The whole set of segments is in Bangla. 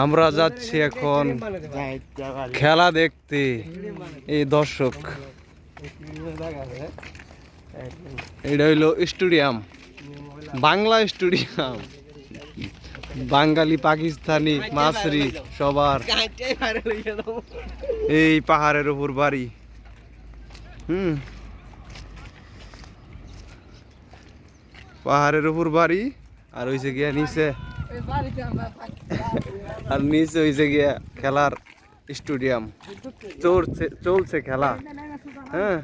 আমরা যাচ্ছি এখন খেলা দেখতে। এই দর্শক, এটা হইলো স্টেডিয়াম, বাংলা স্টেডিয়াম। বাঙালি, পাকিস্তানি, মাসরি সবার এই পাহাড়ের উপর বাড়ি। পাহাড়ের উপর বাড়ি, আর হইছে গিয়া নিচে, আর নিচে হইছে গিয়া খেলার স্টেডিয়াম। চলছে খেলা। হ্যাঁ,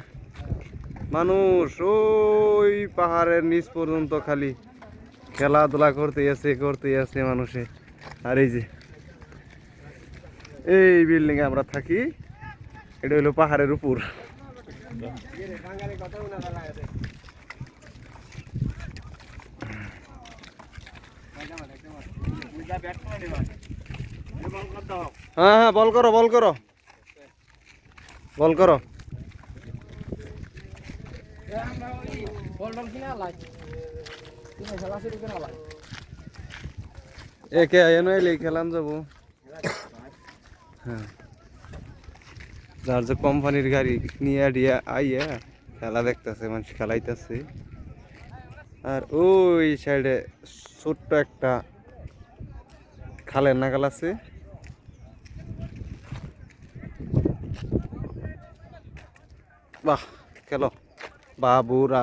মানুষ ওই পাহাড়ের নিচ পর্যন্ত খালি খেলাধুলা করতে আছে মানুষে। আর এই যে এই বিল্ডিং এ আমরা থাকি, এটা হইলো পাহাড়ের উপর। হ্যাঁ হ্যাঁ, বল করো। একে এনে খেলাম যাবো। হ্যাঁ, যার যে কোম্পানির গাড়ি নিয়ে আইয়া খেলা দেখতেছে, মানুষ খেলাইতেছে। আর ওই সাইডে ছোট্ট একটা খালের নাগাল আছে। বাহ, খেলো বাবুরা।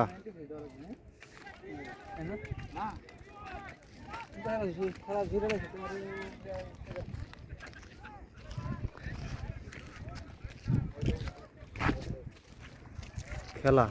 খেলা